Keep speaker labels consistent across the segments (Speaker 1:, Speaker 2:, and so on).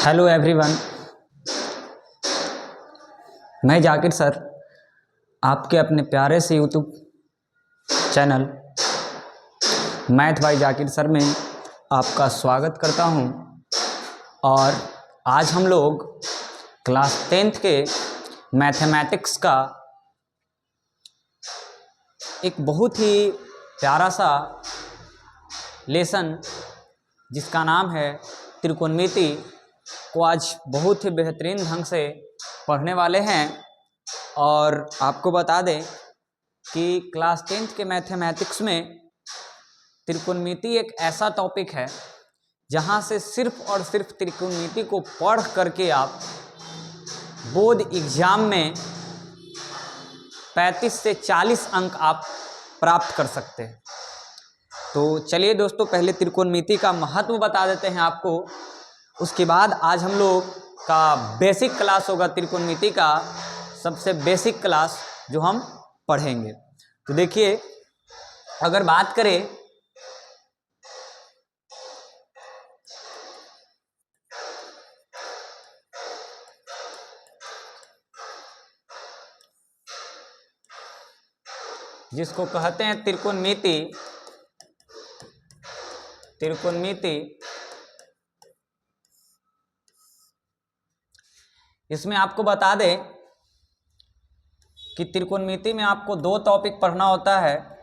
Speaker 1: Hello everyone, मैं Zakir sir आपके अपने प्यारे से YouTube channel math bye Zakir sir में आपका स्वागत करता हूं। और आज हम लोग क्लास 10th के मैथमेटिक्स का एक बहुत ही प्यारा सा लेसन जिसका नाम है त्रिकोणमिति को आज बहुत ही बेहतरीन ढंग से पढ़ने वाले हैं। और आपको बता दें कि क्लास 10th के मैथमेटिक्स में त्रिकोणमिति एक ऐसा टॉपिक है जहां से सिर्फ और सिर्फ त्रिकोणमिति को पढ़ करके आप बोर्ड एग्जाम में 35 से 40 अंक आप प्राप्त कर सकते हैं। तो चलिए दोस्तों, पहले त्रिकोणमिति का महत्व बता देते हैं आपको। उसके बाद आज हम लोग का बेसिक क्लास होगा त्रिकोणमिति का, सबसे बेसिक क्लास जो हम पढ़ेंगे। तो देखिए, अगर बात करें जिसको कहते हैं त्रिकोणमिति, इसमें आपको बता दें कि त्रिकोणमिति में आपको दो टॉपिक पढ़ना होता है,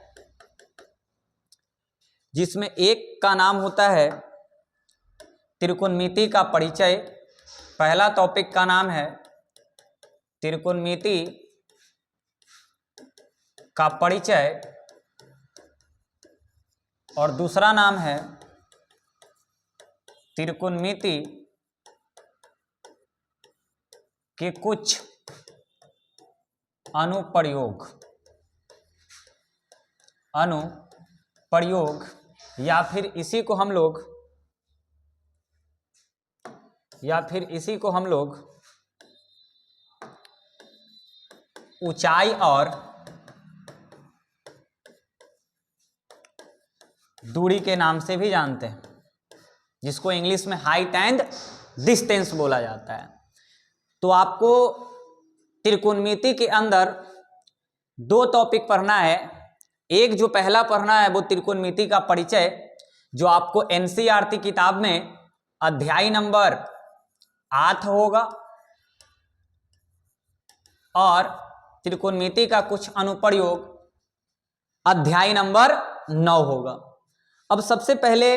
Speaker 1: जिसमें एक का नाम होता है त्रिकोणमिति का परिचय। पहला टॉपिक का नाम है त्रिकोणमिति का परिचय और दूसरा नाम है त्रिकोणमिति के कुछ अनुप्रयोग या फिर इसी को हम लोग ऊंचाई और दूरी के नाम से भी जानते हैं, जिसको इंग्लिश में हाइट एंड डिस्टेंस बोला जाता है। तो आपको त्रिकोणमिति के अंदर दो टॉपिक पढ़ना है। एक जो पहला पढ़ना है वो त्रिकोणमिति का परिचय, जो आपको एनसीईआरटी किताब में अध्याय नंबर 8 होगा, और त्रिकोणमिति का कुछ अनुप्रयोग अध्याय नंबर 9 होगा। अब सबसे पहले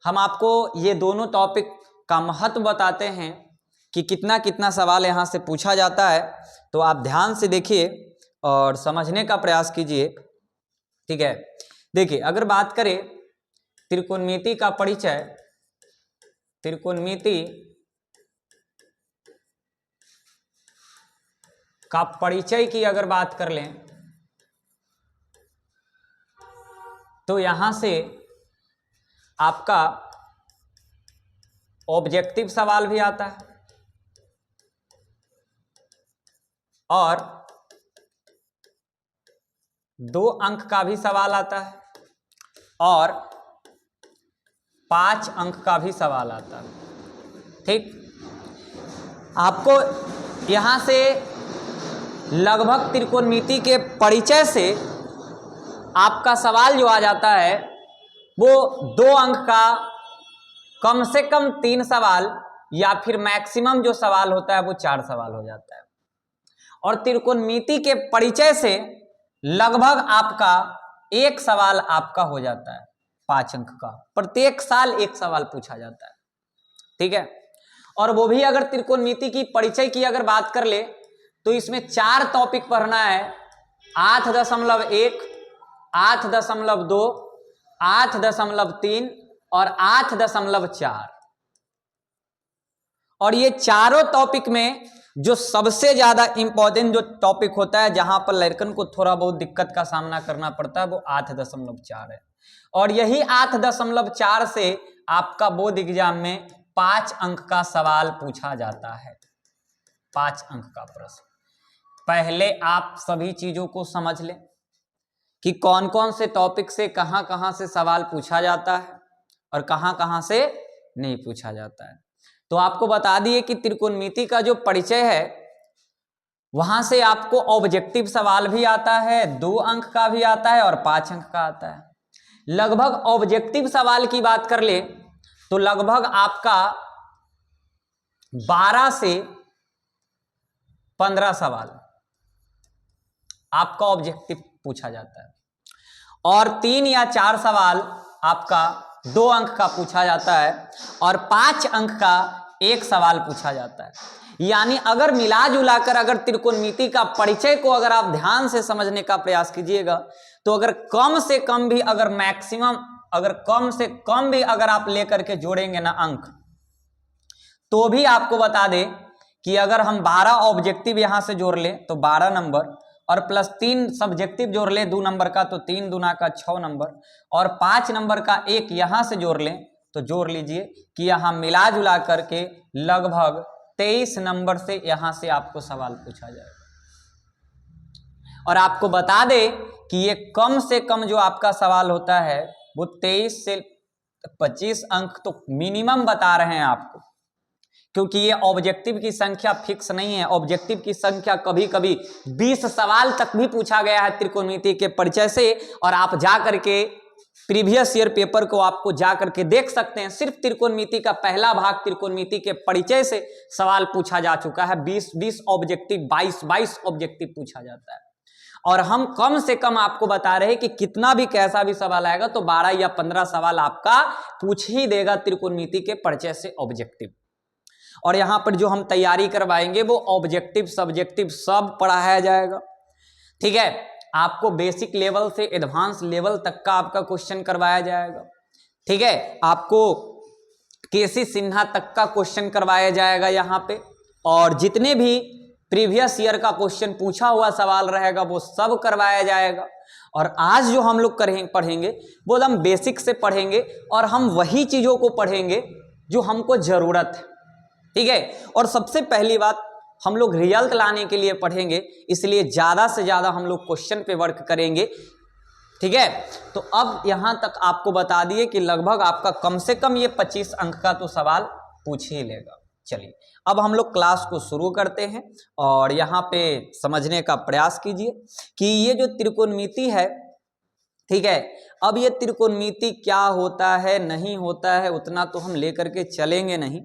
Speaker 1: हम आपको ये दोनों टॉपिक का महत्व बताते हैं कि कितना कितना सवाल यहाँ से पूछा जाता है। तो आप ध्यान से देखिए और समझने का प्रयास कीजिए, ठीक है। देखिए, अगर बात करें त्रिकोणमिति का परिचय, त्रिकोणमिति का परिचय की अगर बात कर लें तो यहां से आपका ऑब्जेक्टिव सवाल भी आता है और 2 अंक का भी सवाल आता है और 5 अंक का भी सवाल आता है, ठीक। आपको यहां से लगभग त्रिकोणमिति के परिचय से आपका सवाल जो आ जाता है वो 2 अंक का कम से कम 3 सवाल, या फिर मैक्सिमम जो सवाल होता है वो 4 सवाल हो जाता है। और त्रिकोणमिति के परिचय से लगभग आपका 1 सवाल आपका हो जाता है 5 अंक का। प्रत्येक साल 1 सवाल पूछा जाता है, ठीक है। और वो भी अगर त्रिकोणमिति की परिचय की अगर बात कर ले तो इसमें 4 टॉपिक पढ़ना है। 8.1, 8.2, 8.3 और 8.4। और ये चारों टॉपिक में जो सबसे ज्यादा इंपॉर्टेंट जो टॉपिक होता है, जहां पर लड़कन को थोड़ा बहुत दिक्कत का सामना करना पड़ता है, वो 8.4 है। और यही 8.4 से आपका बोर्ड एग्जाम में 5 अंक का सवाल पूछा जाता है, 5 अंक का प्रश्न। पहले आप सभी चीजों को समझ लें कि कौन कौन से टॉपिक से कहां कहां से सवाल पूछा जाता है और कहां कहां से नहीं पूछा जाता है। तो आपको बता दिए कि त्रिकोणमिति का जो परिचय है वहां से आपको ऑब्जेक्टिव सवाल भी आता है, 2 अंक का भी आता है और 5 अंक का आता है। लगभग ऑब्जेक्टिव सवाल की बात कर ले तो लगभग आपका 12 से 15 सवाल आपका ऑब्जेक्टिव पूछा जाता है और 3 या 4 सवाल आपका 2 अंक का पूछा जाता है और 5 अंक का 1 सवाल पूछा जाता है। यानी अगर मिला जुलाकर अगर त्रिकोणमिति का परिचय को अगर आप ध्यान से समझने का प्रयास कीजिएगा तो अगर कम से कम भी अगर मैक्सिमम अगर कम से कम भी अगर आप लेकर के जोड़ेंगे ना अंक, तो भी आपको बता दें कि अगर हम 12 ऑब्जेक्टिव यहां से जोड़ लें तो 12 नंबर और प्लस 3 सब्जेक्टिव जोड़ लें 2 नंबर का तो 3 दूना का 6 नंबर और 5 नंबर का 1 यहां से जोड़ लें तो जोड़ लीजिए कि यहां मिला जुला करके लगभग 23 नंबर से यहां से आपको सवाल पूछा जाएगा। और आपको बता दें कि ये कम से कम जो आपका सवाल होता है वो 23 से 25 अंक तो मिनिमम बता रहे हैं आपको, क्योंकि ये ऑब्जेक्टिव की संख्या फिक्स नहीं है। ऑब्जेक्टिव की संख्या कभी कभी 20 सवाल तक भी पूछा गया है त्रिकोणमिति के परिचय से, और आप जा करके प्रीवियस ईयर पेपर को आपको जा करके देख सकते हैं। सिर्फ त्रिकोणमिति का पहला भाग त्रिकोणमिति के परिचय से सवाल पूछा जा चुका है। 20 ऑब्जेक्टिव 22 ऑब्जेक्टिव पूछा जाता है और हम कम से कम आपको बता रहे हैं कि कितना भी कैसा भी सवाल आएगा तो 12 या 15 सवाल आपका पूछ ही देगा त्रिकोणमिति के परिचय से ऑब्जेक्टिव। और यहां पर जो हम तैयारी करवाएंगे वो ऑब्जेक्टिव सब्जेक्टिव सब पढ़ाया जाएगा। ठीक है, आपको बेसिक लेवल से एडवांस लेवल तक का आपका क्वेश्चन करवाया जाएगा। ठीक है, आपको केसी सिन्हा तक का क्वेश्चन करवाया जाएगा यहाँ पे, और जितने भी प्रीवियस ईयर का क्वेश्चन पूछा हुआ सवाल रहेगा वो सब करवाया जाएगा। और आज जो हम लोग पढ़ेंगे वो हम बेसिक से पढ़ेंगे और हम वही चीज़ों को पढ़ेंगे जो हमको ज़रूरत है। ठीक है, और सबसे पहली बात हम लोग रिजल्ट लाने के लिए पढ़ेंगे, इसलिए ज़्यादा से ज़्यादा हम लोग क्वेश्चन पे वर्क करेंगे। ठीक है, तो अब यहाँ तक आपको बता दिए कि लगभग आपका कम से कम ये 25 अंक का तो सवाल पूछ ही लेगा। चलिए अब हम लोग क्लास को शुरू करते हैं और यहाँ पे समझने का प्रयास कीजिए कि ये जो त्रिकोणमिति है, ठीक है, अब ये त्रिकोणमिति क्या होता है नहीं होता है उतना तो हम लेकर के चलेंगे नहीं,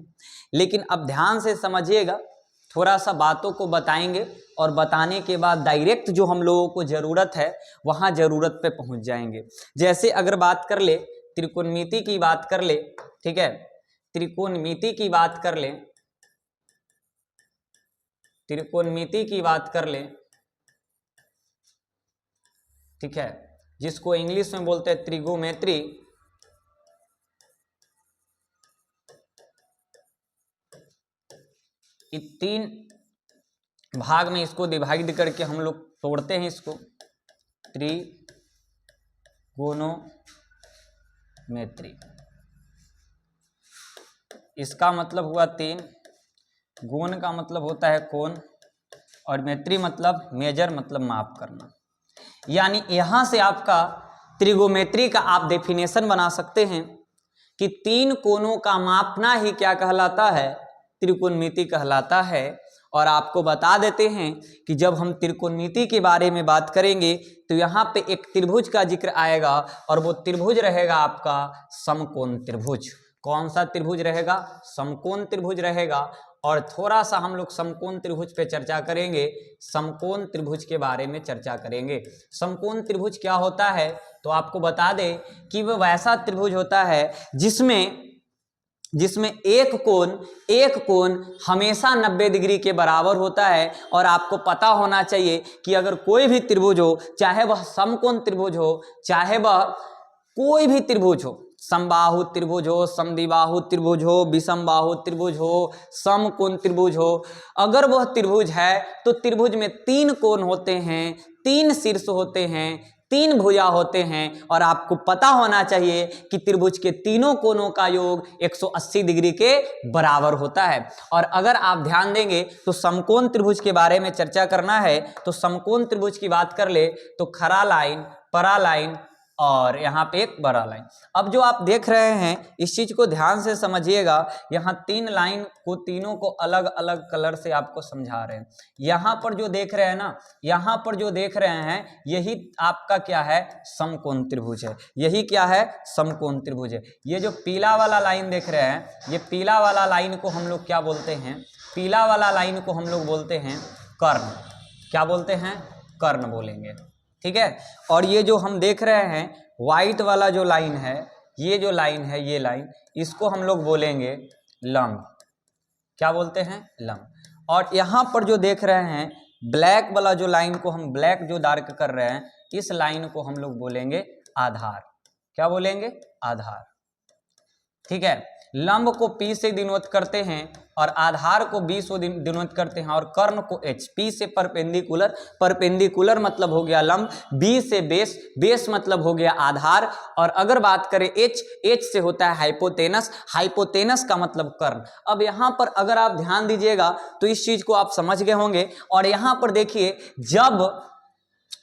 Speaker 1: लेकिन अब ध्यान से समझिएगा, थोड़ा सा बातों को बताएंगे और बताने के बाद डायरेक्ट जो हम लोगों को ज़रूरत है वहाँ ज़रूरत पे पहुँच जाएंगे। जैसे अगर बात कर ले त्रिकोणमिति की बात कर ले, ठीक है, त्रिकोणमिति की बात कर ले, त्रिकोणमिति की बात कर ले, ठीक है, जिसको इंग्लिश में बोलते हैं त्रिगोमेट्री। ये 3 भाग में इसको डिवाइड करके हम लोग तोड़ते हैं इसको, त्रिगोनोमेट्री। इसका मतलब हुआ 3, गोन का मतलब होता है कोण और मेट्री मतलब मेजर मतलब माप करना। यानी यहाँ से आपका त्रिगोमेट्री का आप डेफिनेशन बना सकते हैं कि 3 कोणों का मापना ही क्या कहलाता है, त्रिकोणमिति कहलाता है। और आपको बता देते हैं कि जब हम त्रिकोणमिति के बारे में बात करेंगे तो यहाँ पे एक त्रिभुज का जिक्र आएगा और वो त्रिभुज रहेगा आपका समकोण त्रिभुज। कौन सा त्रिभुज रहेगा? समकोण त्रिभुज रहेगा। और थोड़ा सा हम लोग समकोण त्रिभुज पे चर्चा करेंगे, समकोण त्रिभुज के बारे में चर्चा करेंगे। समकोण त्रिभुज क्या होता है तो आपको बता दें कि वह वैसा त्रिभुज होता है जिसमें एक कोण हमेशा 90 डिग्री के बराबर होता है। और आपको पता होना चाहिए कि अगर कोई भी त्रिभुज हो, चाहे वह समकोण त्रिभुज हो, चाहे वह कोई भी त्रिभुज हो, समबाहु त्रिभुज हो, समद्विबाहु त्रिभुज हो, विषमबाहु त्रिभुज हो, समकोण त्रिभुज हो, अगर वह त्रिभुज है तो त्रिभुज में 3 कोण होते हैं, 3 शीर्ष होते हैं, 3 भुजा होते हैं। और आपको पता होना चाहिए कि त्रिभुज के तीनों कोणों का योग 180 डिग्री के बराबर होता है। और अगर आप ध्यान देंगे तो समकोण त्रिभुज के बारे में चर्चा करना है तो समकोण त्रिभुज की बात कर ले तो खरा लाइन, परा लाइन, और यहाँ पे एक बड़ा लाइन। अब जो आप देख रहे हैं इस चीज को ध्यान से समझिएगा, यहाँ 3 लाइन को तीनों को अलग अलग कलर से आपको समझा रहे हैं। यहाँ पर जो देख रहे हैं ना, यहाँ पर जो देख रहे हैं यही आपका क्या है, समकोण त्रिभुज है। यही क्या है, समकोण त्रिभुज है। ये जो पीला वाला लाइन देख रहे हैं, ये पीला वाला लाइन को हम लोग क्या बोलते हैं, पीला वाला लाइन को हम लोग बोलते हैं कर्ण। क्या बोलते हैं, कर्ण बोलेंगे, ठीक है। और ये जो हम देख रहे हैं व्हाइट वाला जो लाइन है, ये जो लाइन है, ये लाइन, इसको हम लोग बोलेंगे लंब। क्या बोलते हैं, लंब। और यहाँ पर जो देख रहे हैं ब्लैक वाला जो लाइन को हम ब्लैक जो डार्क कर रहे हैं, इस लाइन को हम लोग बोलेंगे आधार। क्या बोलेंगे, आधार, ठीक है। लंब को P से डिनोट करते हैं और आधार को B से डिनोट करते हैं और कर्ण को H। P से परपेंडिकुलर, परपेंडिकुलर मतलब हो गया लंब, B से बेस, बेस मतलब हो गया आधार, और अगर बात करें H, H से होता है हाइपोटेनस, हाइपोटेनस का मतलब कर्ण। अब यहाँ पर अगर आप ध्यान दीजिएगा तो इस चीज को आप समझ गए होंगे। और यहाँ पर देखिए, जब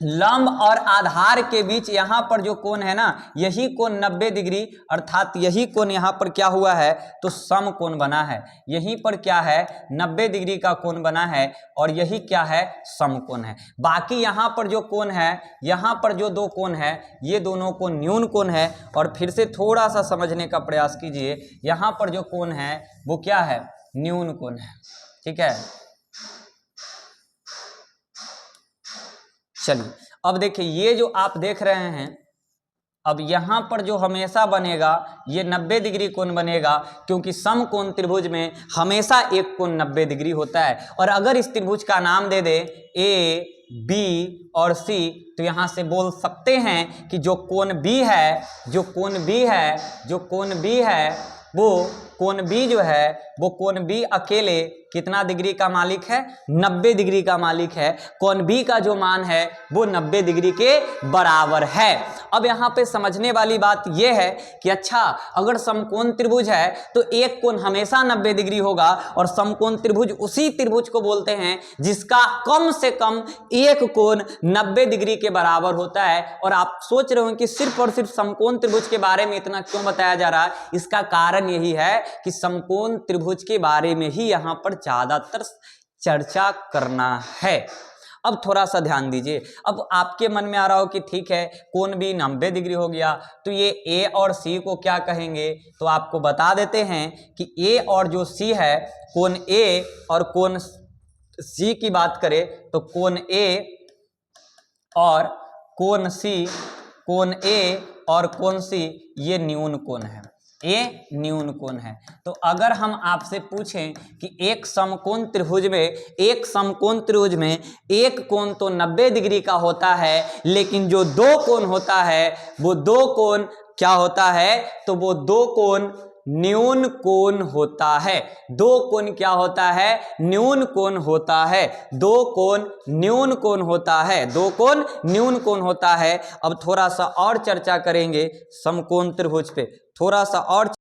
Speaker 1: लंब और आधार के बीच यहाँ पर जो कोण है ना, यही कोण 90 डिग्री, अर्थात यही कोण यहाँ पर क्या हुआ है, तो समकोण बना है। यहीं पर क्या है, 90 डिग्री का कोण बना है और यही क्या है, समकोण है। बाकी यहाँ पर जो कोण है, यहाँ पर जो दो कोण है, ये दोनों को न्यून कोण है। और फिर से थोड़ा सा समझने का प्रयास कीजिए, यहाँ पर जो कोण है वो क्या है, न्यून कोण है, ठीक है। चलिए अब देखिए, ये जो आप देख रहे हैं, अब यहाँ पर जो हमेशा बनेगा ये 90 डिग्री कोण बनेगा, क्योंकि समकोण त्रिभुज में हमेशा एक कोण 90 डिग्री होता है। और अगर इस त्रिभुज का नाम दे दे A, B और C, तो यहाँ से बोल सकते हैं कि जो कोण B है, जो कोण B है, जो कोण B है, वो कोण B जो है, वो कोण B अकेले कितना डिग्री का मालिक है, 90 डिग्री का मालिक है। कोण B का जो मान है वो 90 डिग्री के बराबर है। अब यहाँ पे समझने वाली बात यह है कि अच्छा, अगर समकोण त्रिभुज है तो एक कोण हमेशा 90 डिग्री होगा, और समकोण त्रिभुज उसी त्रिभुज को बोलते हैं जिसका कम से कम एक कोण 90 डिग्री के बराबर होता है। और आप सोच रहे हो कि सिर्फ और सिर्फ समकोण त्रिभुज के बारे में इतना क्यों बताया जा रहा है, इसका कारण यही है कि समकोण त्रिभुज के बारे में ही यहाँ पर ज्यादातर चर्चा करना है। अब थोड़ा सा ध्यान दीजिए, अब आपके मन में आ रहा हो कि ठीक है, कोण भी 90 डिग्री हो गया, तो ये A और C को क्या कहेंगे, तो आपको बता देते हैं कि A और जो C है, कोण A और कोण C की बात करें तो कोण A और कोण C, कोण A और कोण C ये न्यून कोण है, ये न्यून कोण है। तो अगर हम आपसे पूछें कि एक समकोण त्रिभुज में, एक समकोण त्रिभुज में एक कोण तो 90 डिग्री का होता है, लेकिन जो दो कोण होता है वो दो कोण क्या होता है, तो वो दो कोण न्यून कोण होता है। दो कोण क्या होता है, न्यून कोण होता है। दो कोण न्यून कोण होता है, दो कोण न्यून कोण होता है। अब थोड़ा सा और चर्चा करेंगे समकोण त्रिभुज पे, थोड़ा सा और